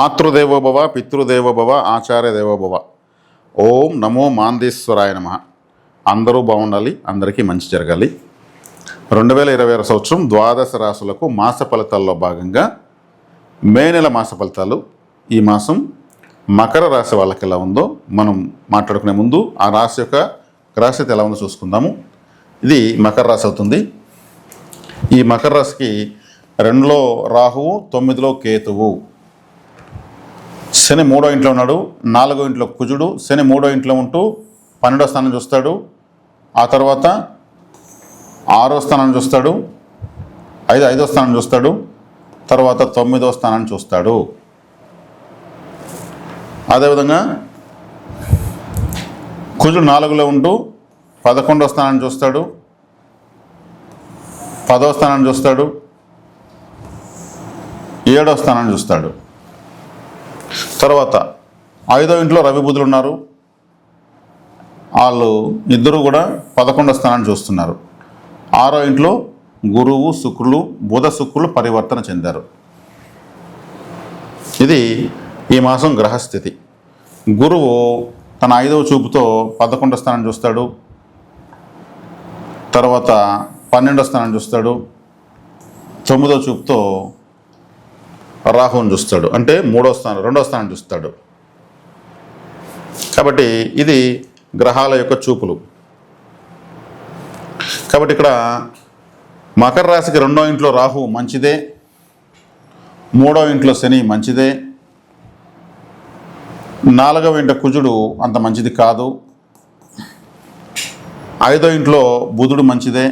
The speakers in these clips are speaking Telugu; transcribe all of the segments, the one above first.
మాతృదేవోభవ పితృదేవోభవ ఆచార్య దేవోభవ. ఓం నమో మాందేశ్వరాయ నమ. అందరూ బాగుండాలి, అందరికీ మంచి జరగాలి. 2026 సంవత్సరం ద్వాదశ రాశులకు మాస ఫలితాల్లో భాగంగా మే నెల మాస ఫలితాలు. ఈ మాసం మకర రాశి వాళ్ళకి ఎలా ఉందో మనం మాట్లాడుకునే ముందు ఆ రాశి యొక్క గ్రహస్థితి ఎలా ఉందో చూసుకుందాము. ఇది మకర రాశి అవుతుంది. ఈ మకర రాశికి 2లో రాహువు, 9లో కేతువు. శని 3వ ఇంట్లో ఉన్నాడు, 4వ ఇంట్లో కుజుడు. శని 3వ ఇంట్లో ఉంటూ 12వ స్థానం చూస్తాడు, ఆ తర్వాత 6వ స్థానాన్ని చూస్తాడు, 5వ స్థానం చూస్తాడు, తర్వాత 9వ స్థానాన్ని చూస్తాడు. అదేవిధంగా కుజుడు 4లో ఉంటూ 11వ స్థానాన్ని చూస్తాడు, 10వ స్థానాన్ని చూస్తాడు, 7వ స్థానాన్ని చూస్తాడు. తర్వాత 5వ ఇంట్లో రవి బుధులు ఉన్నారు. వాళ్ళు ఇద్దరు కూడా 11వ స్థానాన్ని చూస్తున్నారు. 6వ ఇంట్లో గురువు, శుక్రులు, బుధ శుక్రులు పరివర్తన చెందారు. ఇది ఈ మాసం గ్రహస్థితి. గురువు తన 5వ చూపుతో 11వ స్థానాన్ని చూస్తాడు, తర్వాత 12వ స్థానాన్ని చూస్తాడు, 9వ చూపుతో రాహువుని చూస్తాడు, అంటే 2వ స్థానం చూస్తాడు. కాబట్టి ఇది గ్రహాల యొక్క చూపులు. కాబట్టి ఇక్కడ మకర రాశికి 2వ ఇంట్లో రాహు మంచిదే, 3వ ఇంట్లో శని మంచిదే, 4వ ఇంట కుజుడు అంత మంచిది కాదు, 5వ ఇంట్లో బుధుడు మంచిదే,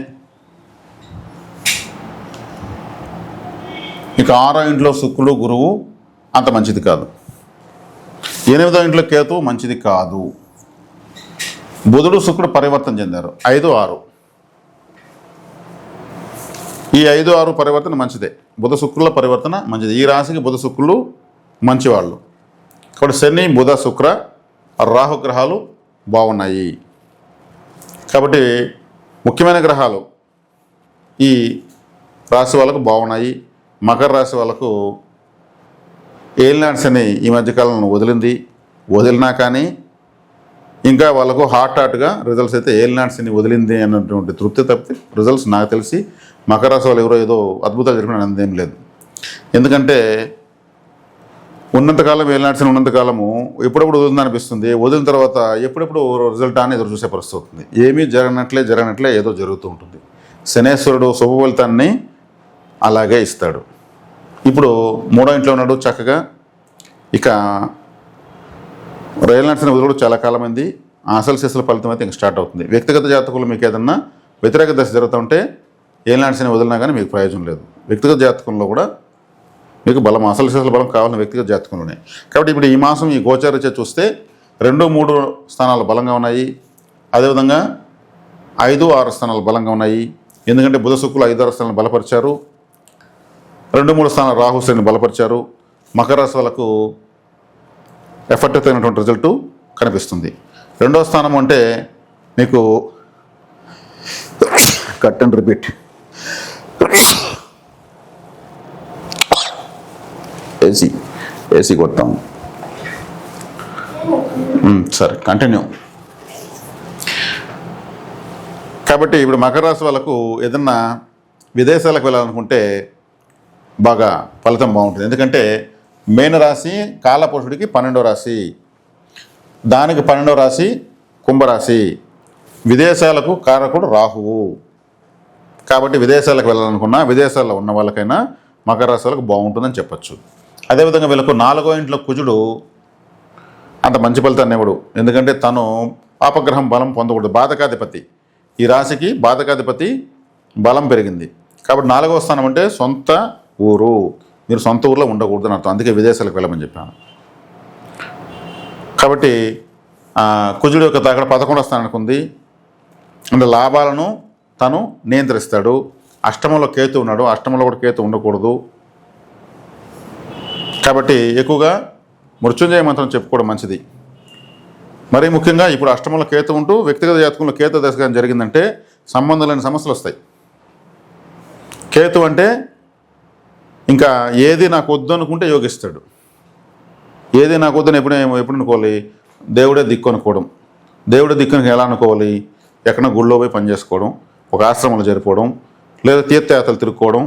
ఇక 6వ ఇంట్లో శుక్రుడు, గురువు అంత మంచిది కాదు, 8వ ఇంట్లో కేతు మంచిది కాదు. బుధుడు శుక్రుడు పరివర్తన చెందారు 5, 6. ఈ 5, 6 పరివర్తన మంచిదే. బుధ శుక్రుల పరివర్తన మంచిది. ఈ రాశికి బుధ శుక్రులు మంచివాళ్ళు. కాబట్టి శని, బుధ, శుక్ర, రాహుగ్రహాలు బాగున్నాయి. కాబట్టి ముఖ్యమైన గ్రహాలు ఈ రాశి వాళ్ళకు బాగున్నాయి. మకర రాశి వాళ్ళకు ఏలినాటి శని ఈ మధ్యకాలంలో వదిలినా కానీ ఇంకా వాళ్ళకు హాట్గా రిజల్ట్స్ అయితే ఏలినాటి శని వదిలింది అన్నటువంటి తృప్తి తప్పితే రిజల్ట్స్ నాకు తెలిసి మకర రాశి వాళ్ళు ఎవరో ఏదో అద్భుతాలు జరిపిన అందేం లేదు. ఎందుకంటే ఉన్నంతకాలం ఏలినాటి శని ఉన్నంతకాలము ఎప్పుడెప్పుడు వదిలింది అనిపిస్తుంది. వదిలిన తర్వాత ఎప్పుడెప్పుడు రిజల్ట్ అని ఎదురు చూసే పరిస్థితి అవుతుంది. ఏమీ జరగనట్లే ఏదో జరుగుతూ ఉంటుంది. శనేశ్వరుడు శుభ ఫలితాన్ని అలాగే ఇస్తాడు. ఇప్పుడు 3వ ఇంట్లో ఉన్నాడు చక్కగా. ఇక రైల్నాట్సిన వదులుడు చాలా కాలమైంది. అసలు శిశుల ఫలితం అయితే ఇంక స్టార్ట్ అవుతుంది. వ్యక్తిగత జాతకులు మీకు ఏదన్నా వ్యతిరేక దశ జరుగుతుంటే ఏలినాట్సిన వదిలినా కానీ మీకు ప్రయోజనం లేదు. వ్యక్తిగత జాతకంలో కూడా మీకు బలం, అసలు శిశుల బలం కావాలని వ్యక్తిగత జాతకంలోనే. కాబట్టి ఇప్పుడు ఈ మాసం ఈ గోచారరీత్యా చూస్తే 2, 3 స్థానాలు బలంగా ఉన్నాయి. అదేవిధంగా 5, 6 స్థానాలు బలంగా ఉన్నాయి. ఎందుకంటే బుధ శుక్రులు 5, 6 స్థానాలు బలపరిచారు. 2, 3 స్థానాలు రాహు శని బలపరిచారు. మకర రాశి వాళ్ళకు ఎఫెక్ట్ అయినటువంటి రిజల్ట్ కనిపిస్తుంది. 2వ స్థానం అంటే మీకు కట్ అండ్ రిపీట్ ఏసీ కొడతాం. సరే, కంటిన్యూ. కాబట్టి ఇప్పుడు మకర రాశి వాళ్ళకు ఏదన్నా విదేశాలకు వెళ్ళాలనుకుంటే బాగా ఫలితం బాగుంటుంది. ఎందుకంటే మీనరాశి కాలపురుషుడికి 12వ రాశి, దానికి 12వ రాశి కుంభరాశి. విదేశాలకు కారకుడు రాహువు. కాబట్టి విదేశాలకు వెళ్ళాలనుకున్నా, విదేశాల్లో ఉన్న వాళ్ళకైనా మకర రాశి వాళ్ళకు బాగుంటుందని చెప్పచ్చు. అదేవిధంగా వీళ్ళకు 4వ ఇంట్లో కుజుడు అంత మంచి ఫలితాన్ని ఇవ్వడు. ఎందుకంటే తను పాపగ్రహం బలం పొందకూడదు. బాధకాధిపతి. ఈ రాశికి బాధకాధిపతి బలం పెరిగింది. కాబట్టి 4వ స్థానం అంటే సొంత ఊరు. మీరు సొంత ఊర్లో ఉండకూడదని అర్థం. అందుకే విదేశాలకు వెళ్ళమని చెప్పాను. కాబట్టి కుజుడు యొక్క అక్కడ 11వ స్థానానికి ఉంది. అంటే లాభాలను తను నియంత్రిస్తాడు. అష్టమంలో కేతు ఉన్నాడు. అష్టమంలో కూడా కేతు ఉండకూడదు. కాబట్టి ఎక్కువగా మృత్యుంజయ మంత్రం చెప్పుకోవడం మంచిది. మరీ ముఖ్యంగా ఇప్పుడు అష్టమంలో కేతు ఉంటూ వ్యక్తిగత జాతకంలో కేతు దశ జరిగిందంటే సంబంధం లేని సమస్యలు వస్తాయి. కేతు అంటే ఇంకా ఏది నాకు వద్దు అనుకుంటే యోగిస్తాడు. ఏది నాకు వద్దని ఎప్పుడు అనుకోవాలి, దేవుడే దిక్కు అనుకోవడం. దేవుడే దిక్కుని ఎలా అనుకోవాలి, ఎక్కడ గుళ్ళో పోయి పని చేసుకోవడం, ఒక ఆశ్రమంలో చేరిపోవడం, లేదా తీర్థయాత్రలు తిరుక్కోవడం.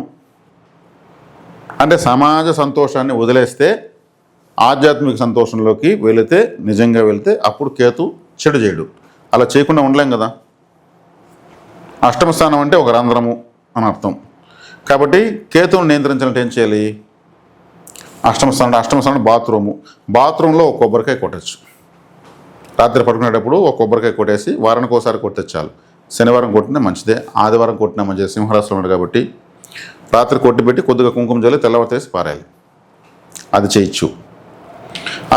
అంటే సమాజ సంతోషాన్ని వదిలేస్తే ఆధ్యాత్మిక సంతోషంలోకి నిజంగా వెళితే అప్పుడు కేతు చెడు చేయడు. అలా చేయకుండా ఉండలేం కదా. అష్టమ స్థానం అంటే ఒక రంధ్రము అని అర్థం. కాబట్టి కేతువుని నియంత్రించాలంటే ఏం చేయాలి? అష్టమ స్థానం బాత్రూంలో ఒక కొబ్బరికాయ కొట్టచ్చు. రాత్రి పడుకునేటప్పుడు ఒక కొబ్బరికాయ కొట్టేసి వారానికి ఒకసారి కొడితే చాలు. శనివారం కొట్టినా మంచిదే, ఆదివారం కొట్టినా మంచిదే. సింహరాశిలో ఉన్నాడు కాబట్టి రాత్రి కొట్టిపెట్టి కొద్దిగా కుంకుమ జల్లి తెల్లవతేసి పారాయాలి. అది చేయొచ్చు.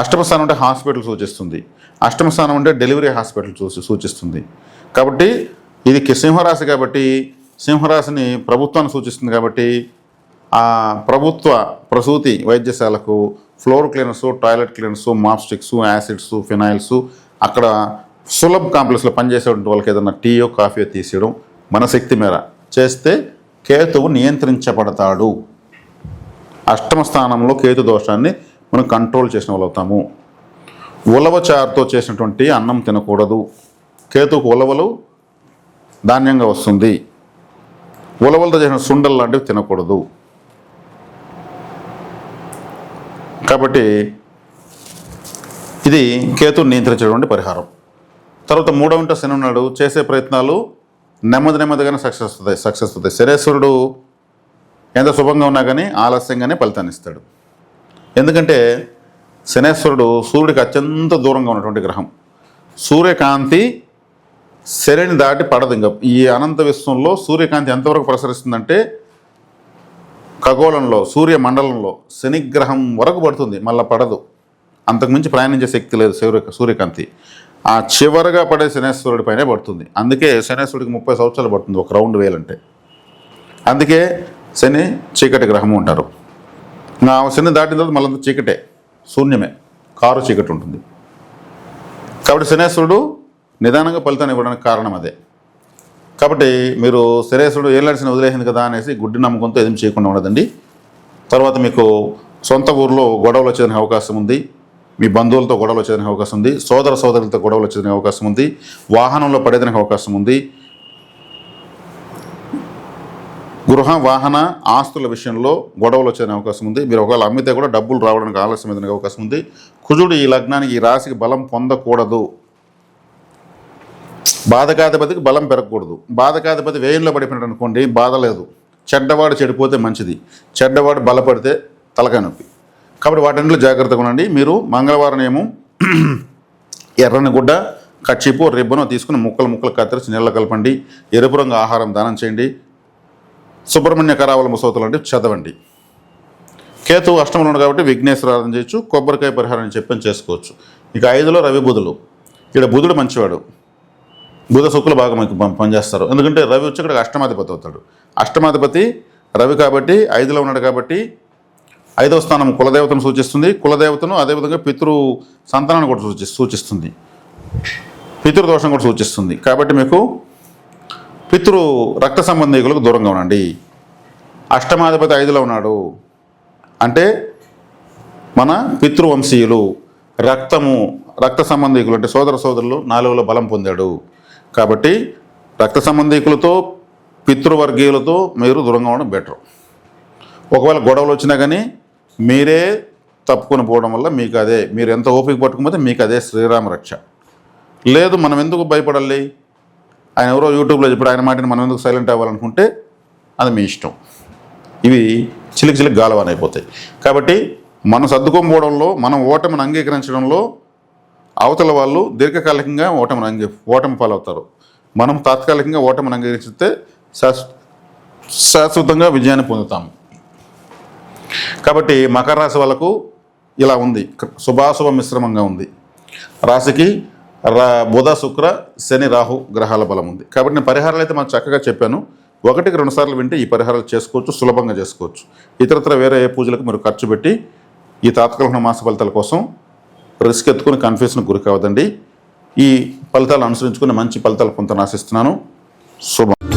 అష్టమ స్థానం అంటే హాస్పిటల్ సూచిస్తుంది. అష్టమ స్థానం అంటే డెలివరీ హాస్పిటల్ సూచిస్తుంది. కాబట్టి ఇది సింహరాశి కాబట్టి సింహరాశిని ప్రభుత్వాన్ని సూచిస్తుంది కాబట్టి ఆ ప్రభుత్వ ప్రసూతి వైద్యశాలకు floor cleaners, toilet cleaners, mop sticks, acids, phenyls, అక్కడ సులభ్ కాంప్లెక్స్లో పనిచేసేటువంటి వాళ్ళకి ఏదైనా టీయో కాఫీయో తీసేయడం మన శక్తి మేర చేస్తే కేతువు నియంత్రించబడతాడు. అష్టమ స్థానంలో కేతు దోషాన్ని మనం కంట్రోల్ చేసిన వాళ్ళు అవుతాము. ఉలవచారుతో చేసినటువంటి అన్నం తినకూడదు. కేతువుకు ఉలవలు ధాన్యంగా వస్తుంది. ఉలవలతో చేసిన సుండలు లాంటివి తినకూడదు. కాబట్టి ఇది కేతు నియంత్రించేటువంటి పరిహారం. తర్వాత మూడవ ఇంట శని ఉన్నాడు. చేసే ప్రయత్నాలు నెమ్మదిగానే సక్సెస్ అవుతాయి. శనేశ్వరుడు ఎంత శుభంగా ఉన్నా కానీ ఆలస్యంగానే ఫలితాన్ని ఇస్తాడు. ఎందుకంటే శనేశ్వరుడు సూర్యుడికి అత్యంత దూరంగా ఉన్నటువంటి గ్రహం. సూర్యకాంతి శనిని దాటి పడదు. ఇంకా ఈ అనంత విశ్వంలో సూర్యకాంతి ఎంతవరకు ప్రసరిస్తుందంటే ఖగోళంలో సూర్యమండలంలో శనిగ్రహం వరకు పడుతుంది, మళ్ళీ పడదు. అంతకుమించి ప్రయాణించే శక్తి లేదు సూర్యకాంతి. ఆ చివరగా పడే శనేశ్వరుడి పైనే పడుతుంది. అందుకే శనేశ్వరుడికి 30 సంవత్సరాలు పడుతుంది ఒక రౌండ్ వేయాలంటే. అందుకే శని చీకటి గ్రహము ఉంటారు. నా శని దాటిన తర్వాత మళ్ళీ చీకటే, శూన్యమే, కారు చీకటి ఉంటుంది. కాబట్టి శనేశ్వరుడు నిదానంగా ఫలితాన్ని ఇవ్వడానికి కారణం అదే. కాబట్టి మీరు శనేశ్వరుడు ఏలాడిసిన వదిలేసింది కదా అనేసి గుడ్డి నమ్మకంతో ఏం చేయకుండా ఉండదండి. తర్వాత మీకు సొంత ఊర్లో గొడవలు వచ్చేదానికి అవకాశం ఉంది. మీ బంధువులతో గొడవలు వచ్చేదానికి అవకాశం ఉంది. సోదరులతో గొడవలు వచ్చేదానికి అవకాశం ఉంది. వాహనంలో పడేదానికి అవకాశం ఉంది. గృహ వాహన ఆస్తుల విషయంలో గొడవలు వచ్చేదానికి అవకాశం ఉంది. మీరు ఒకవేళ అమ్మితే కూడా డబ్బులు రావడానికి ఆలస్యమైనదానికి అవకాశం ఉంది. కుజుడు ఈ లగ్నానికి ఈ రాశికి బలం పొందకూడదు. బాధకాధిపతికి బలం పెరగకూడదు. బాధకాధిపతి వ్యయంలో పడిపోయినాడు అనుకోండి, బాధ లేదు. చెడ్డవాడు చెడిపోతే మంచిది, చెడ్డవాడు బలపడితే తలకాయ నొప్పి. కాబట్టి వాటిలో జాగ్రత్తగా ఉండండి. మీరు మంగళవారం ఏమో ఎర్రని గుడ్డ, కచ్చిపు, రిబ్బను తీసుకుని ముక్కలు కత్తిరించి నీళ్ళ కలపండి. ఎరుపు రంగు ఆహారం దానం చేయండి. సుబ్రహ్మణ్య కరావల ముసోతలు అంటే చదవండి. కేతు అష్టమంలో ఉన్నాడు కాబట్టి విఘ్నేశ్వర ఆరాధన చేయొచ్చు. కొబ్బరికాయ పరిహారం చెప్పని చేసుకోవచ్చు. ఇక 5లో రవి బుధులు. ఇక్కడ బుధుడు మంచివాడు. బుధ శుక్రులు బాగా మనకి పనిచేస్తారు. ఎందుకంటే రవి వచ్చి ఇక్కడ అష్టమాధిపతి అవుతాడు. అష్టమాధిపతి రవి కాబట్టి 5లో ఉన్నాడు కాబట్టి 5వ స్థానం కులదేవతను సూచిస్తుంది. కులదేవతను అదేవిధంగా పితృ సంతానాన్ని కూడా సూచిస్తుంది. పితృదోషం కూడా సూచిస్తుంది. కాబట్టి మీకు రక్త సంబంధికులకు దూరంగా ఉండండి. అష్టమాధిపతి 5లో ఉన్నాడు అంటే మన పితృవంశీయులు, రక్త సంబంధికులు అంటే సోదరులు 4లో బలం పొందాడు. కాబట్టి రక్త సంబంధికులతో పితృవర్గీయులతో మీరు దూరంగా ఉండడం బెటర్. ఒకవేళ గొడవలు వచ్చినా కానీ మీరే తప్పుకొని పోవడం వల్ల మీకు అదే, మీరు ఎంత ఓపిక పట్టుకుపోతే మీకు అదే శ్రీరామ రక్ష. లేదు మనం ఎందుకు భయపడాలి, ఆయన ఎవరో యూట్యూబ్లో చెప్పాడు ఆయన మాటని మనం ఎందుకు సైలెంట్ అవ్వాలనుకుంటే అది మీ ఇష్టం. ఇవి చిలికి గాలవాన్ అయిపోతాయి. కాబట్టి మనం సర్దుకోకపోవడంలో, మనం ఓటమిని అంగీకరించడంలో అవతల వాళ్ళు దీర్ఘకాలికంగా ఓటమి పాలవుతారు. మనం తాత్కాలికంగా ఓటమిని అంగీకరిస్తే శాశ్వతంగా విజయాన్ని పొందుతాము. కాబట్టి మకర రాశి వాళ్ళకు ఇలా ఉంది, శుభాశుభ మిశ్రమంగా ఉంది. రాశికి బుధ శుక్ర శని రాహు గ్రహాల బలం ఉంది. కాబట్టి నేను పరిహారాలు అయితే మనం చక్కగా చెప్పాను. 1కి 2 సార్లు వింటే ఈ పరిహారాలు చేసుకోవచ్చు, సులభంగా చేసుకోవచ్చు. ఇతరత్ర వేరే ఏ పూజలకు మీరు ఖర్చు పెట్టి ఈ తాత్కాలిక మాస ఫలితాల కోసం రిస్క్ ఎత్తుకుని కన్ఫ్యూజన్ గురి కావద్దండి. ఈ ఫలితాలు అనుసరించుకుని మంచి ఫలితాలు పొందనాశిస్తున్నాను. శుభం.